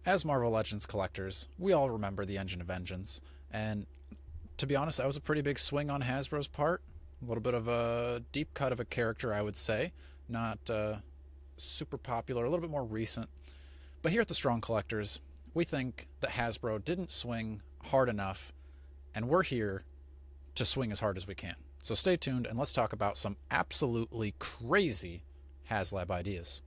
As Marvel Legends collectors, we all remember the Engine of Vengeance, and to be honest, that was a pretty big swing on Hasbro's part. A little bit of a deep cut of a character, I would say. Not super popular, a little bit more recent. But here at the Strong Collectors, we think that Hasbro didn't swing hard enough, and we're here to swing as hard as we can. So stay tuned, and let's talk about some absolutely crazy Haslab ideas.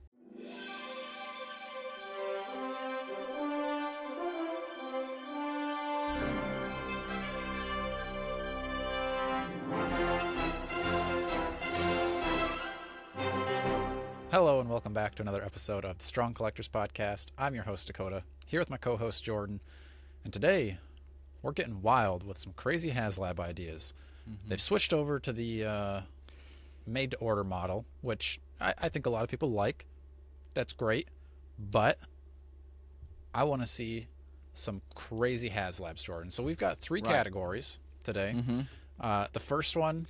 Hello and welcome back to another episode of the Strong Collectors Podcast. I'm your host, Dakota, here with my co-host, Jordan. And today, we're getting wild with some crazy Haslab ideas. They've switched over to the made-to-order model, which I think a lot of people like. That's great. But I want to see some crazy Haslabs, Jordan. So we've got three categories today. The first one,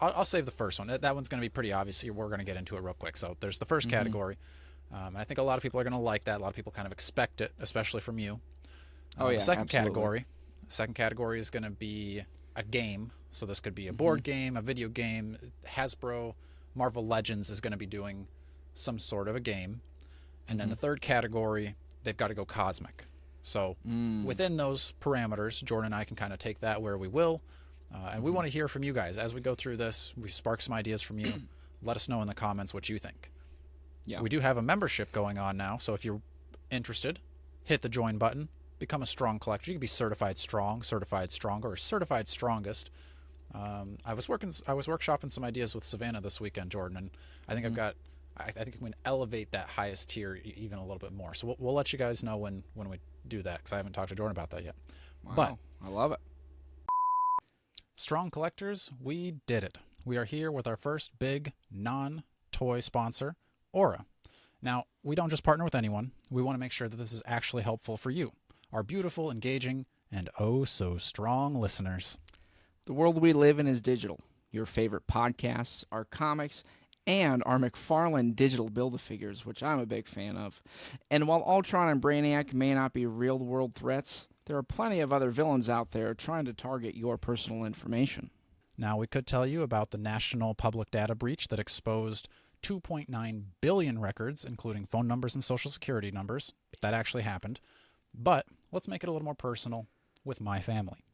I'll save the first one. That one's going to be pretty obvious. We're going to get into it real quick. So there's the first category. And I think a lot of people are going to like that. A lot of people kind of expect it, especially from you. The second category is going to be a game. So this could be a board game, a video game. Hasbro Marvel Legends is going to be doing some sort of a game. And then the third category, they've got to go cosmic. So within those parameters, Jordan and I can kind of take that where we will. And we want to hear from you guys. As we go through this, we spark some ideas from you. Let us know in the comments what you think. Yeah. We do have a membership going on now, so if you're interested, hit the join button, become a strong collector. You can be certified strong, certified stronger, or certified strongest. I was workshopping some ideas with Savannah this weekend, Jordan, and I think I think I'm going to elevate that highest tier even a little bit more. So we'll let you guys know when we do that, because I haven't talked to Jordan about that yet. Wow, but I love it. Strong Collectors, we did it. We are here with our first big non-toy sponsor, Aura. Now, we don't just partner with anyone. We want to make sure that this is actually helpful for you, our beautiful, engaging, and oh so strong listeners. The world we live in is digital. Your favorite podcasts, our comics, and our McFarlane digital Build-A-Figures, which I'm a big fan of. And while Ultron and Brainiac may not be real-world threats, there are plenty of other villains out there trying to target your personal information. Now, we could tell you about the national public data breach that exposed 2.9 billion records, including phone numbers and social security numbers. That actually happened. But let's make it a little more personal with my family.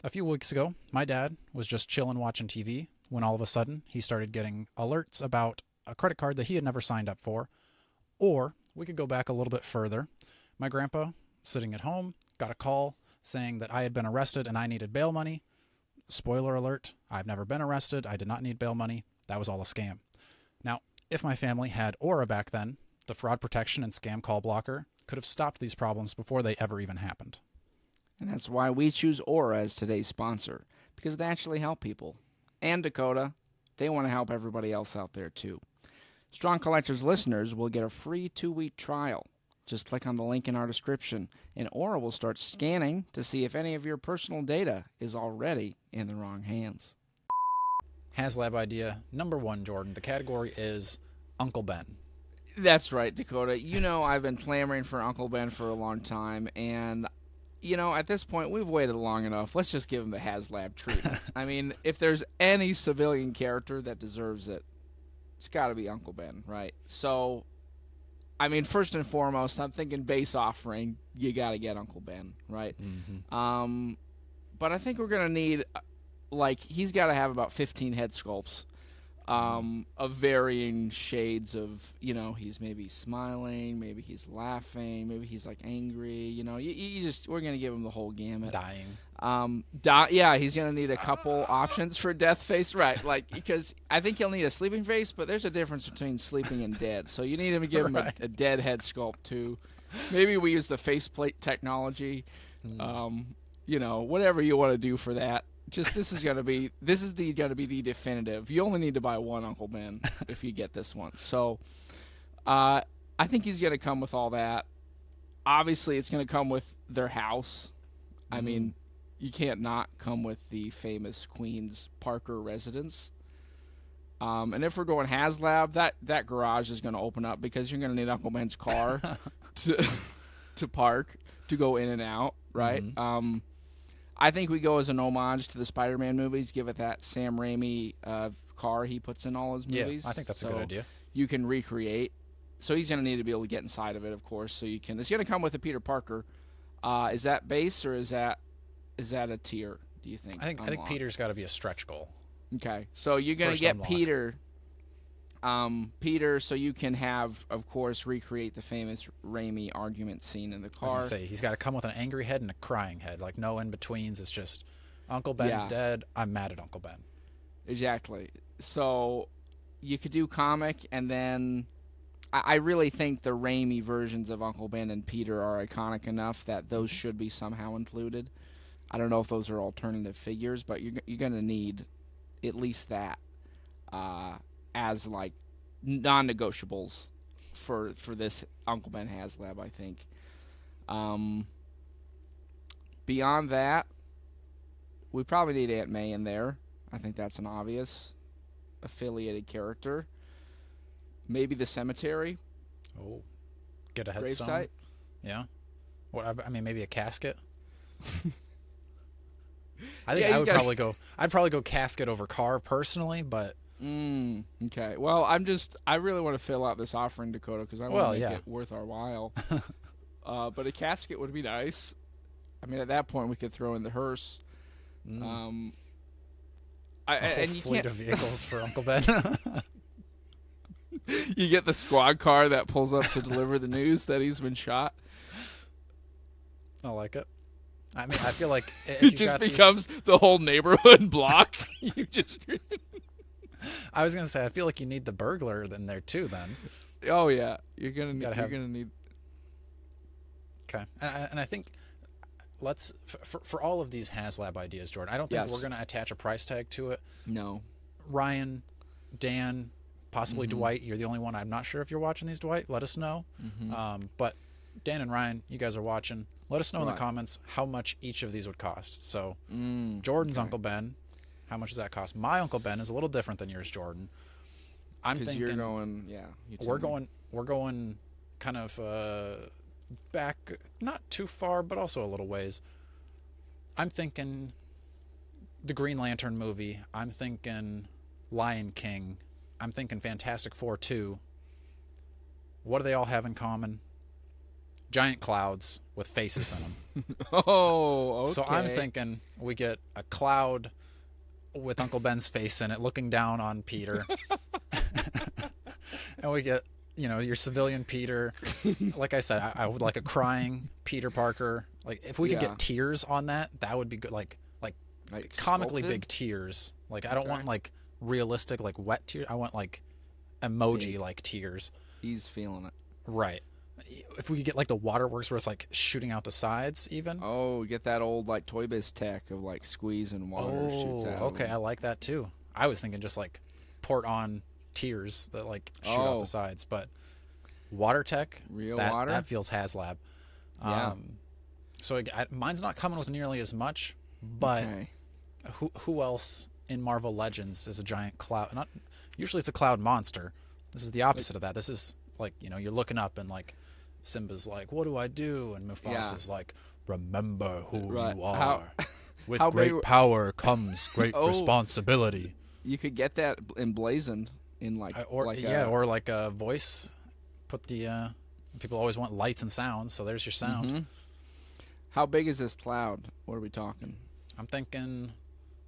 A few weeks ago, my dad was just chilling watching TV when all of a sudden he started getting alerts about a credit card that he had never signed up for. Or we could go back a little bit further. My grandpa, sitting at home, got a call saying that I had been arrested and I needed bail money. Spoiler alert, I've never been arrested. I did not need bail money. That was all a scam. Now, if my family had Aura back then, the fraud protection and scam call blocker could have stopped these problems before they ever even happened. And that's why we choose Aura as today's sponsor, because they actually help people. And Dakota, they want to help everybody else out there too. Strong Collectors listeners will get a free 2-week trial. Just click on the link in our description, and Aura will start scanning to see if any of your personal data is already in the wrong hands. Haslab idea number 1, Jordan. The category is Uncle Ben. That's right, Dakota. You know I've been clamoring for Uncle Ben for a long time, and at this point, we've waited long enough. Let's just give him the Haslab treatment. I mean, if there's any civilian character that deserves it, it's got to be Uncle Ben, right? So, I mean, first and foremost, I'm thinking base offering, you got to get Uncle Ben, right? But I think we're going to need, he's got to have about 15 head sculpts of varying shades of, he's maybe smiling, maybe he's laughing, maybe he's, angry, we're going to give him the whole gamut. Dying. He's going to need a couple options for death face, right, because I think he'll need a sleeping face, but there's a difference between sleeping and dead, so you need to give him a dead head sculpt, too. Maybe we use the faceplate technology, whatever you want to do for that. This is gonna be the definitive. You only need to buy one Uncle Ben if you get this one. So, I think he's gonna come with all that. Obviously, it's gonna come with their house. I mean, you can't not come with the famous Queens Parker residence. And if we're going Haslab, that garage is gonna open up because you're gonna need Uncle Ben's car to park to go in and out, right? I think we go as an homage to the Spider-Man movies. Give it that Sam Raimi car he puts in all his movies. Yeah, I think that's a good idea. You can recreate. So he's going to need to be able to get inside of it, of course. So you can. It's going to come with a Peter Parker. Is that base or is that a tier? Do you think? I think Peter's got to be a stretch goal. Okay, so you're going to get Peter. Peter, so you can have, of course, recreate the famous Raimi argument scene in the car. I was going to say, he's got to come with an angry head and a crying head. Like, no in-betweens. It's just, Uncle Ben's dead. I'm mad at Uncle Ben. Exactly. So you could do comic, and then I really think the Raimi versions of Uncle Ben and Peter are iconic enough that those should be somehow included. I don't know if those are alternative figures, but you're going to need at least that as like non-negotiables for this Uncle Ben Haslab, I think. Beyond that, we probably need Aunt May in there. I think that's an obvious affiliated character. Maybe the cemetery. Oh, get a headstone. Gravesite. Yeah. What? I mean, maybe a casket. I think I'd probably go casket over car personally, but. Okay. Well, I really want to fill out this offering, Dakota, because I want to make it worth our while. But a casket would be nice. I mean, at that point, we could throw in the hearse. A whole fleet of vehicles for Uncle Ben. You get the squad car that pulls up to deliver the news that he's been shot. I like it. I mean, I feel like it just becomes the whole neighborhood block. You just. I was gonna say, I feel like you need the burglar in there too. Then. Oh yeah, you're gonna need. Okay, and I think let's for all of these Haslab ideas, Jordan. I don't think we're gonna attach a price tag to it. No. Ryan, Dan, possibly Dwight. You're the only one. I'm not sure if you're watching these, Dwight. Let us know. But Dan and Ryan, you guys are watching. Let us know in the comments how much each of these would cost. So Jordan's Uncle Ben, how much does that cost? My Uncle Ben is a little different than yours, Jordan. I'm thinking you're going, we're going kind of back, not too far, but also a little ways. I'm thinking the Green Lantern movie. I'm thinking Lion King. I'm thinking Fantastic Four 2. What do they all have in common? Giant clouds with faces in them. Oh, okay. So I'm thinking we get a cloud with Uncle Ben's face in it looking down on Peter. And we get, your civilian Peter. Like I said, I would like a crying Peter Parker. Like, if we could get tears on that would be good. Like comically sculpted? big tears. Like, I don't want, like, realistic, like, wet tears. I want, like, emoji-like tears. He's feeling it. Right. If we could get, like, the waterworks where it's, like, shooting out the sides, even. Oh, get that old, like, Toy Biz tech of, like, squeeze and water shoots out. Okay, I like that, too. I was thinking just, like, port on tears that, like, shoot out the sides. But water tech, water? That feels Haslab. Yeah. So mine's not coming with nearly as much, but who else in Marvel Legends is a giant cloud? Usually it's a cloud monster. This is the opposite of that. This is, like, you're looking up and, like, Simba's like, what do I do? And Mufasa's like, remember who you are. With great power comes great responsibility. You could get that emblazoned in or like a voice. Put the people always want lights and sounds, so there's your sound. How big is this cloud? What are we talking? I'm thinking,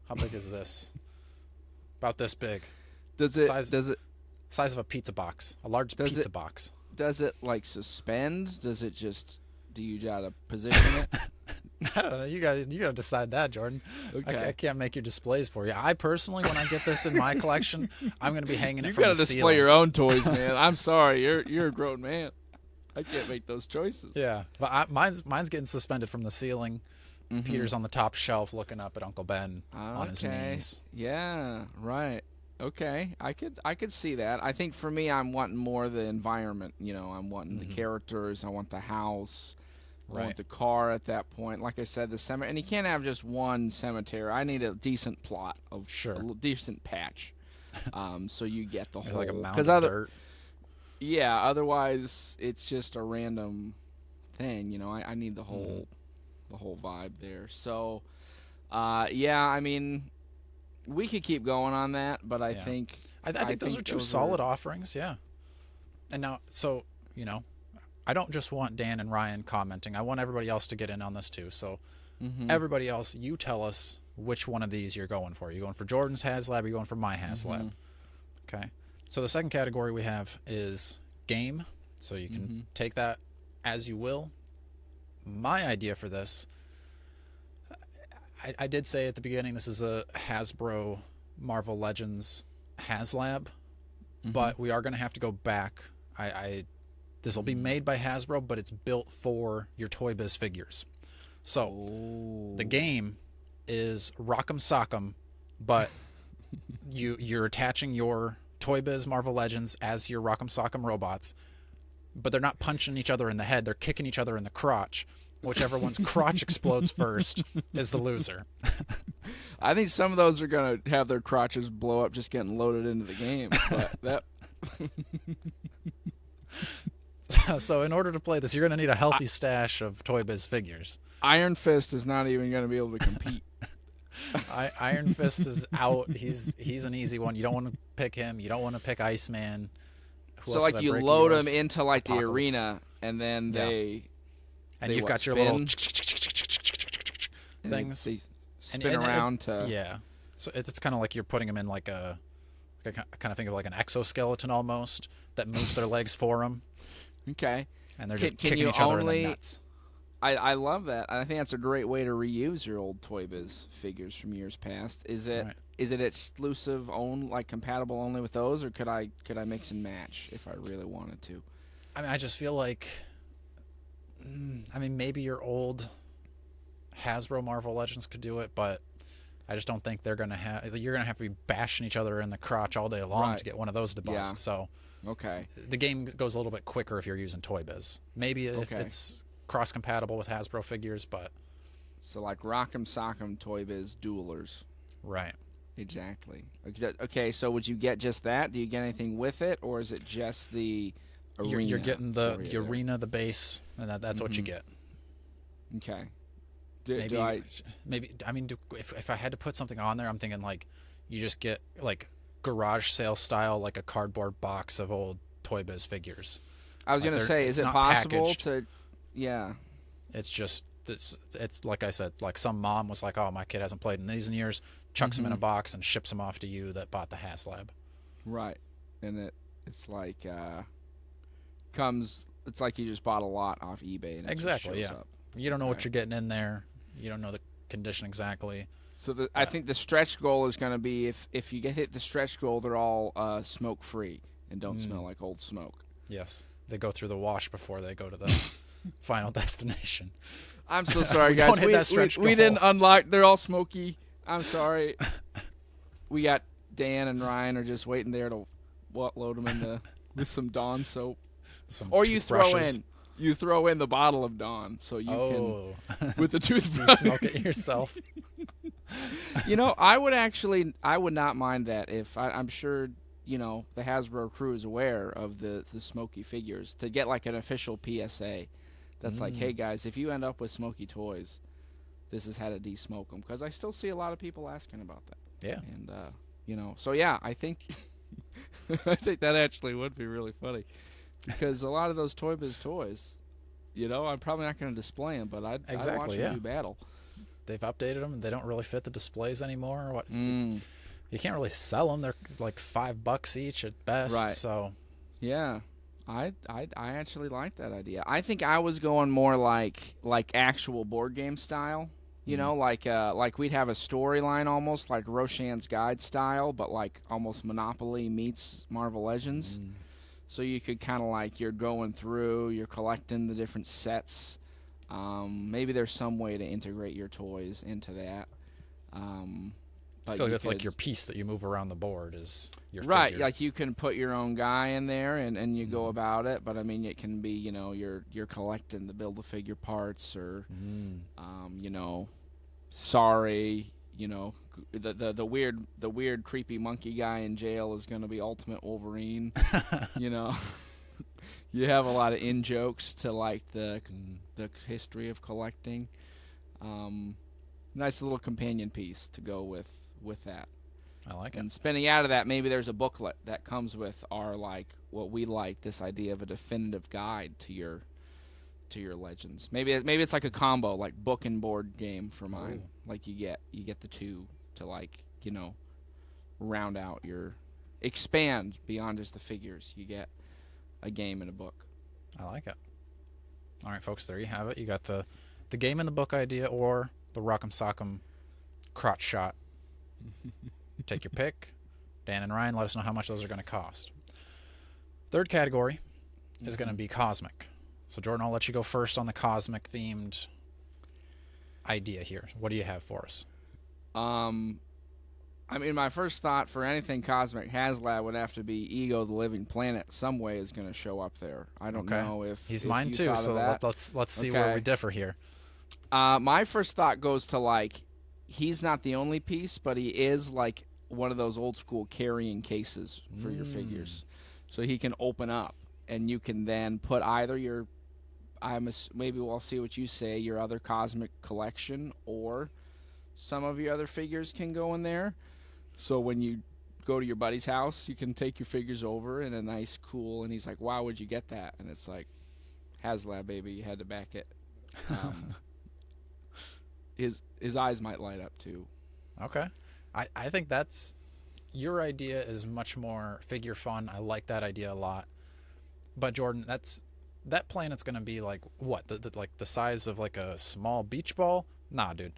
how big is this? About this big. Size of a pizza box, a large pizza box. Does it, like, suspend? Does it just? Do you gotta position it? I don't know. You gotta decide that, Jordan. Okay. I can't make your displays for you. I personally, when I get this in my collection, I'm gonna be hanging it you from the gotta ceiling. display your own toys, man. I'm sorry, you're a grown man. I can't make those choices. Yeah, but mine's getting suspended from the ceiling. Peter's on the top shelf looking up at Uncle Ben on his knees. Yeah, right. Okay, I could see that. I think for me, I'm wanting more the environment. I'm wanting the characters. I want the house. I want the car at that point. Like I said, the cemetery. And you can't have just one cemetery. I need a decent plot of a decent patch. So you get the whole. Like a mound of dirt. Yeah, otherwise it's just a random thing. You know, I need the whole vibe there. So, yeah, I mean, we could keep going on that, but I think I think those are two solid offerings. Yeah. And now, so I don't just want Dan and Ryan commenting. I want everybody else to get in on this too. So, everybody else, you tell us which one of these you're going for. Are you going for Jordan's Haslab? Or are you going for my Haslab? Okay. So the second category we have is game. So you can take that as you will. My idea for this, I did say at the beginning, this is a Hasbro Marvel Legends Haslab, but we are going to have to go back. This will be made by Hasbro, but it's built for your Toy Biz figures. So the game is Rock'em Sock'em, but you're attaching your Toy Biz Marvel Legends as your Rock'em Sock'em robots, but they're not punching each other in the head. They're kicking each other in the crotch. Whichever one's crotch explodes first is the loser. I think some of those are going to have their crotches blow up just getting loaded into the game. But that... So in order to play this, you're going to need a healthy stash of Toy Biz figures. Iron Fist is not even going to be able to compete. Iron Fist is out. He's an easy one. You don't want to pick him. You don't want to pick Iceman. So like you load them into like the arena, and then and you've got your little things. They spin around to... Yeah. So it's kind of like you're putting them in like I kind of think of like an exoskeleton almost that moves their legs for them. Okay. And they're just kicking each other in the nuts. I love that. I think that's a great way to reuse your old Toy Biz figures from years past. Is it exclusive like compatible only with those, or could I mix and match if I really wanted to? I mean, I just feel like maybe your old Hasbro Marvel Legends could do it, but I just don't think you're going to have to be bashing each other in the crotch all day long to get one of those to bust. Yeah. So okay. The game goes a little bit quicker if you're using Toy Biz. Maybe it's cross-compatible with Hasbro figures, but... So like Rock'em Sock'em Toy Biz duelers. Right. Exactly. Okay, so would you get just that? Do you get anything with it, or is it just the arena? You're getting the arena, the base, and that's what you get. Okay. If I had to put something on there, I'm thinking like you just get like garage sale style, like a cardboard box of old Toy Biz figures. I was gonna say, is it possible to? Yeah. It's just it's like I said, like some mom was like, oh, my kid hasn't played in these in years, chucks them in a box and ships them off to you that bought the Haslab. Right, and it's like it's like you just bought a lot off eBay. And exactly. Up. You don't know what you're getting in there. You don't know the condition exactly. So I think the stretch goal is going to be if you hit the stretch goal, they're all smoke free and don't smell like old smoke. Yes, they go through the wash before they go to the final destination. I'm so sorry, guys. We didn't unlock. They're all smoky. I'm sorry. We got Dan and Ryan are just waiting there to load them into with some Dawn soap. Or you throw in the bottle of Dawn so you can with the toothbrush. You smoke it yourself. I would not mind that if I'm sure the Hasbro crew is aware of the smoky figures to get like an official PSA that's like, hey guys, if you end up with smoky toys, this is how to de-smoke them, because I still see a lot of people asking about that. Yeah. And so yeah, I think I think that actually would be really funny. Because a lot of those Toy Biz toys, I'm probably not going to display them, but I'd watch them do battle. They've updated them, and they don't really fit the displays anymore. You can't really sell them. They're like $5 each at best. Right. So, yeah, I actually like that idea. I think I was going more like actual board game style. Like we'd have a storyline almost like Roshan's Guide style, but like almost Monopoly meets Marvel Legends. So you could kind of like you're going through, you're collecting the different sets. Maybe there's some way to integrate your toys into that. I feel like that's like your piece that you move around the board is your right. figure. Like you can put your own guy in there and you go about it. But I mean, it can be you're collecting the Build-A-Figure parts or sorry. The weird creepy monkey guy in jail is going to be Ultimate Wolverine. You have a lot of in jokes to like the history of collecting. Nice little companion piece to go with that. I like it. And spinning out of that, maybe there's a booklet that comes with our like what we like, this idea of a definitive guide to your legends. Maybe it's like a combo, like book and board game for mine. Ooh. Like you get the two to like round out your expand beyond just the figures. You get a game and a book. I like it. All right, folks, there you have it. You got the game and the book idea, or the Rock'em Sock'em crotch shot. Take your pick. Dan and Ryan, let us know how much those are going to cost. Third category is going to be cosmic. So, Jordan, I'll let you go first on the cosmic themed idea here. What do you have for us? I mean, my first thought for anything cosmic Haslab would have to be Ego the Living Planet. Some way is going to show up there. I don't know if he's if mine you too. thought So of that. let's see where we differ here. My first thought goes to like he's not the only piece, but he is like one of those old school carrying cases for your figures, so he can open up and you can then put either your maybe we'll see what you say, your other cosmic collection, or some of your other figures can go in there. So when you go to your buddy's house, you can take your figures over in a nice, cool, and he's like, wow, where'd you get that? And it's like, Haslab, baby, you had to back it. His eyes might light up, too. Okay. I think that's... Your idea is much more figure fun. I like that idea a lot. But, Jordan, that planet's going to be like, what? Like the size of like a small beach ball? Nah, dude.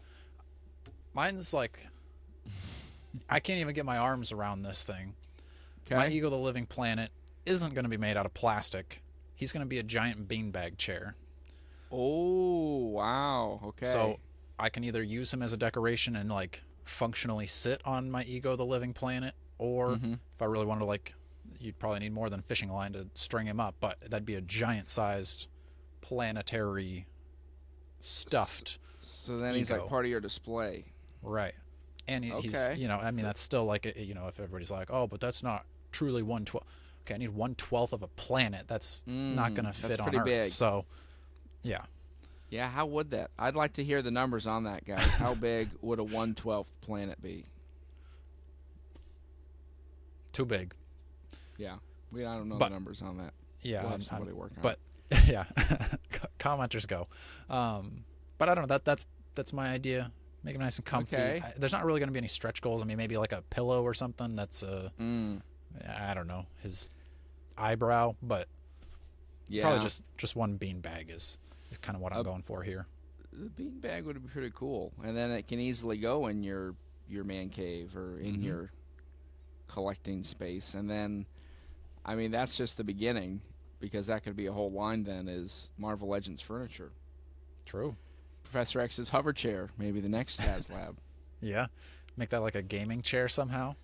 Mine's like... I can't even get my arms around this thing. Okay. My Ego the Living Planet isn't going to be made out of plastic. He's going to be a giant beanbag chair. Oh, wow. Okay. So I can either use him as a decoration and like functionally sit on my Ego the Living Planet, or if I really wanted to, like, you'd probably need more than a fishing line to string him up, but that'd be a giant-sized planetary stuffed So then Ego. He's like part of your display. Right. And he's, I mean, that's still like, if everybody's like, oh, but that's not truly 1/12. Okay, I need 1/12 of a planet. That's not going to fit on Earth. Big. So, yeah. Yeah, how would that? I'd like to hear the numbers on that, guys. How big would a 1/12 planet be? Too big. Yeah. I don't know the numbers on that. Yeah. We'll have somebody working on it. Yeah. Commenters go. But I don't know. That's my idea. Make him nice and comfy. Okay. There's not really going to be any stretch goals. I mean, maybe like a pillow or something that's, I don't know, his eyebrow. But probably just one beanbag is kind of what I'm going for here. The beanbag would be pretty cool. And then it can easily go in your man cave or in your collecting space. And then, I mean, that's just the beginning, because that could be a whole line then, is Marvel Legends furniture. True. Professor X's hover chair, maybe the next Haslab. Yeah. Make that like a gaming chair somehow.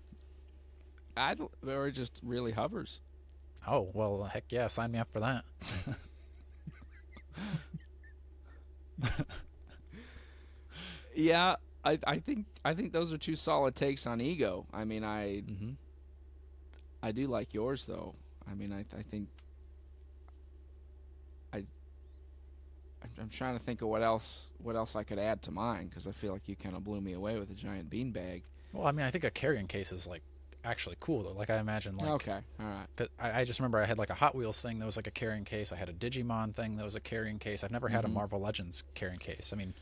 Or just really hovers. Oh, well, heck yeah, sign me up for that. Yeah, I think those are two solid takes on Ego. I mean, I do like yours though. I mean, I think I'm trying to think of what else I could add to mine, because I feel like you kind of blew me away with a giant beanbag. Well, I mean, I think a carrying case is like actually cool though. Like I imagine, like, okay, all right. Cause I just remember I had like a Hot Wheels thing that was like a carrying case. I had a Digimon thing that was a carrying case. I've never had a Marvel Legends carrying case. I mean,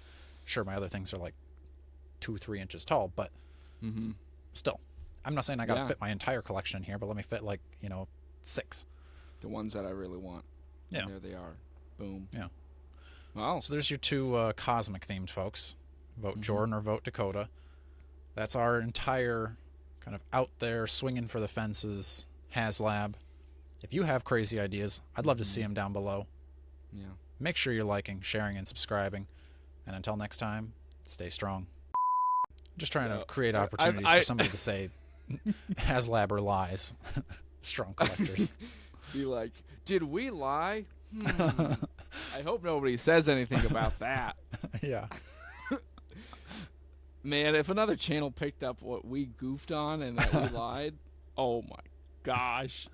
sure, my other things are like 2-3 inches tall, but still, I'm not saying I gotta fit my entire collection in here, but let me fit like 6. The ones that I really want. Yeah, and there they are. Boom. Yeah. Wow. So there's your two cosmic themed folks. Vote Jordan or vote Dakota. That's our entire kind of out there swinging for the fences Haslab. If you have crazy ideas, I'd love to see them down below. Yeah. Make sure you're liking, sharing, and subscribing. And until next time, stay strong. Just trying to create opportunities for somebody to say Haslab or lies. Strong collectors. Be like, did we lie? I hope nobody says anything about that. Yeah. Man, if another channel picked up what we goofed on and that we lied, oh my gosh.